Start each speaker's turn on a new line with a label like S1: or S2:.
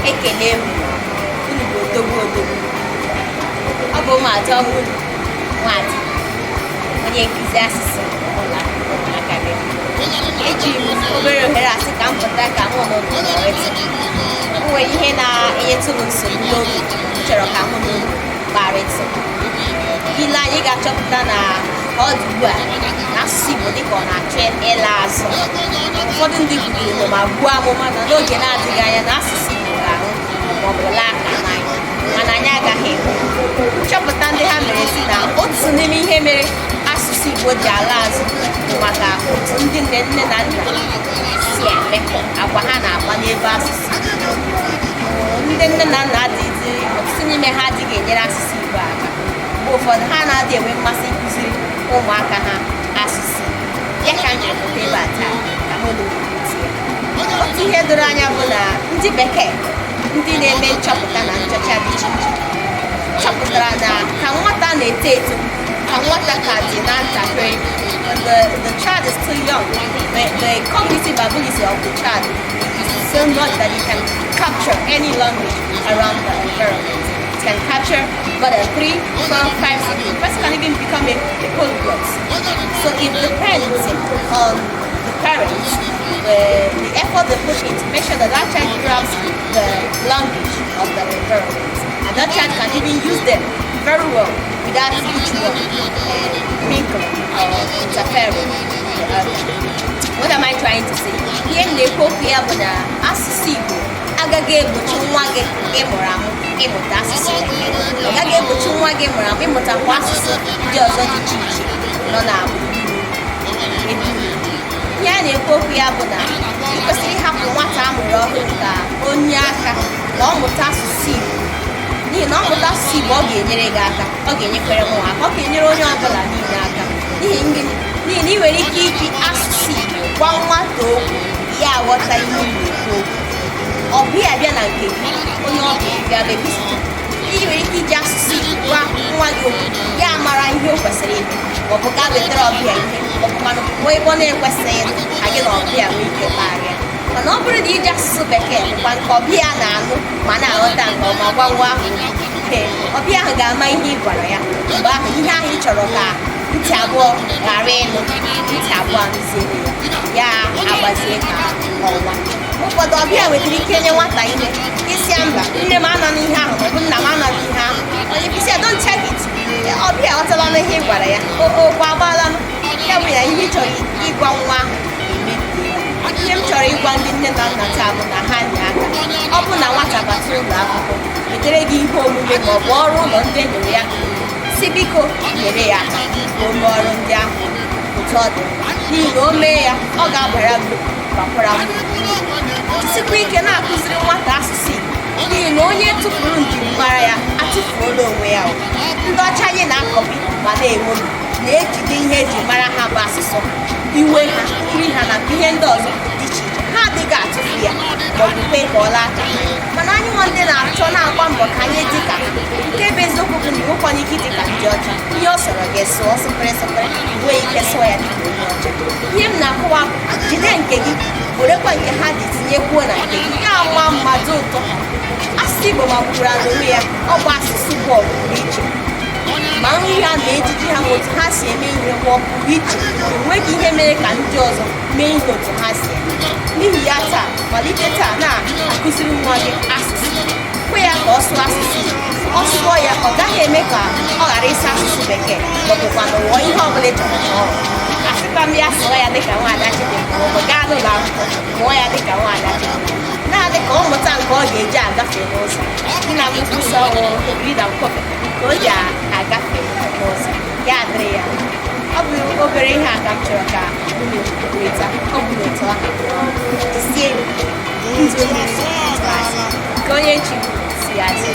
S1: ekele unu bụ odogwu ọ bụ ụmụada ọhụrụ nwadi onye nkuzi asụsụ ụlọ akwụkwọ akademi. Eji m obere ohere asị ka m pụta ka mụ na unu nọrịta. O nwere ihe na-enyetụ m nsogbu n'obi chọrọ ka mụ na unu kparịta. Ile anyị ga-achọpụta na ọ dị ugbu a n'asụsụ Igbo dịka ọ na-achọ ịla azụ. Ụfọdụ ndị kwuru ma buo amụma na n'oge na-adịghị anya na asụsụ Igbo ga-ahụ maọbụ laa aka n'anya, mana anyị agaghị enwe. Nchọpụta ndị ha mere si na otu n'ime ihe mere asụsụ Igbo ji ala azụ bụ maka otu ndị nne na nna si eme agwa ha na-agba n'ebe asụsụ. Ndị nne na nna adịghị, ọtụtụ n'ime ha adịghị enyere asụsụ Igbo aka. Mgbe ụfọdụ ha na-adị enwe mmasị ịkụziri ụmụaka ha asụsụ. Ya ka anyị ga-apụta ebe a taa ka mụ na unu otu ihe doro anya bụ na ndị bekee ndị na-eme nchọpụta na nchọcha dị iche iche chọpụtara na ka nwata na-eto eto, ka nwata ka dị na ntakịrị, the child is still young, the cognitive ability of the child is so much that it can capture any language around the environment. It can capture more than 3, 4, 5, 6. The person can even become a polyglot. So it depends on the parents, the effort they put in to make sure that that child grasps the language of the environment. And that child can even use them very well without each one mingling or interfering with the other. What am I trying to say? Here in the Ethiopia, when asụsụ Igbo agaghị egbochi nwa gị ịmụrụ amụ ịmụta asụsụ ya. Ọ gaghị egbochi nwa gị ịmụrụ amụ ịmụtakwa asụsụ ndị ọzọ dị iche iche nọ na gburugburu. Ihe a na-ekwu okwu ya bụ na ị kwesịrị ịhapụ nwata amụrụ ọhụrụ ka onye aka na ọ mụta asụsụ Igbo. N'ihi na ọ mụta asụsụ Igbo ọ ga-enyere gị aka, ọ ga-enyekwere nwa aka, ọ ga-enyere onye ọbụla niile aka. N'ihi na ị nwere ike iji asụsụ Igbo gwa nwata okwu ya aghọta ihe ị na-ekwu okwu. Ọ bịa bịa na nke gị onye ọ ga-ebịa bebisita. Ị nwere ike iji asụsụ Igbo gwa nwa gị okwu ya mara ihe o kwesịrị ime, maọbụ gaa wetara ọbịa ihe, maọbụkwanụ pụọ ebe ọ na-ekwesịghị ka gị na ọbịa nwee ike kparịa. Mana ọ bụrụ na iji asụsụ bekee bụkwa nke ọbịa na-anụ ma na-aghọta nke ọma gwa nwa ahụ ọbịa ahụ ga-ama ihe ị gwara ya. Mgbe ahụ ihe ahụ ị chọrọ ka ntị abụọ ghara ịnụ, ntị abụọ anụziere ya agbazie ka ọnwa. Ụfọdụ ọbịa nwetara ike nye nwata ihe isi mba nne m anaghị ihe ahụ maọbụ nna m anaghị ihe ahụ, onye bisi don't check it. Ọbịa ọtala na ihe ị gwara ya okwu agbaala ya bụ ya ihe ị chọrọ ịgwa nwa ahụ emebiela. Ihe m chọrọ ịgwa ndị nne na nna taa bụ na ha nye aka. Ọ bụ na nwata bata ụlọ akwụkwọ wetere gị ihe omume maọbụ ọrụ ụlọ ndị e nyere ya, si biko nyere ya aka ka o mee ọrụ ndị ahụ otu ọ dị, n'ihi na o mee ya ọ ga-abara gị bakwara m. Sikwa ike na-akụziri nwata asụsụ Igbo, n'ihi na onye tụfuru njirimara ya atụfuola onwe ya. Ndị ọcha anyị na-akọbi ma na-enwobi na-ejide ihe eji mara ha bụ asụsụ, iwe ha, nri ha na ihe ndị ọzọ dị iche iche. Ha adịghị atụfu ya maọbụ kwe ka ọ laa aka. Mana anyị nwa ndị na-achọ na-agba mbọ ka anyị dị ka nke bụ eziokwu bụ na ịnwekwana ike dị ka ndị ọcha. Ihe ọ sọrọ ga-esụọ sịpịrị sịpịrị, nwee ike sụọ ya dịka onye ọcha. Ihe m na-akọwa bụ jide nke gị, werekwa nke ha dị tinyekwuo na nke gị, ya ama mmadụ ụtọ. Asụsụ Igbo magburu n'onwe ya, ọ bụ asụsụ bọọlụ pụrụ iche. Ma nri ha na ejiji ha otu ha si eme ihe nwa pụrụ iche. Enweghị ihe mere ka ndị ọzọ mee ihe otu ha si eme. N'ihi ya taa, malite taa na-akụziri nwa gị asụsụ. Kwe ya ka ọ sụọ asụsụ Igbo. Ọ sụọ ya, ọ gaghị eme ka ọ ghara ịsụ asụsụ bekee maọbụkwa na ụwa ihe ọbụla ị chọrọ ka ọ asịkwa m ya sụọ ya dịka nwaada Chidimma maọbụ gaa n'ụlọ akwụkwọ mụọ ya dịka nwaada Chidimma. Na-adị ka ọ mụta nke ọ ga-eji agafe n'ụzọ. Di na nkwụsị ọnwụ rida nkọfe ka o ji agafe n'ụzọ ya dịrị ya. Ọ bụ obere ihe a ka m chọrọ ka unu weta. Ọ bụ n'otu ahụ sie ndụ ka onye chi si asị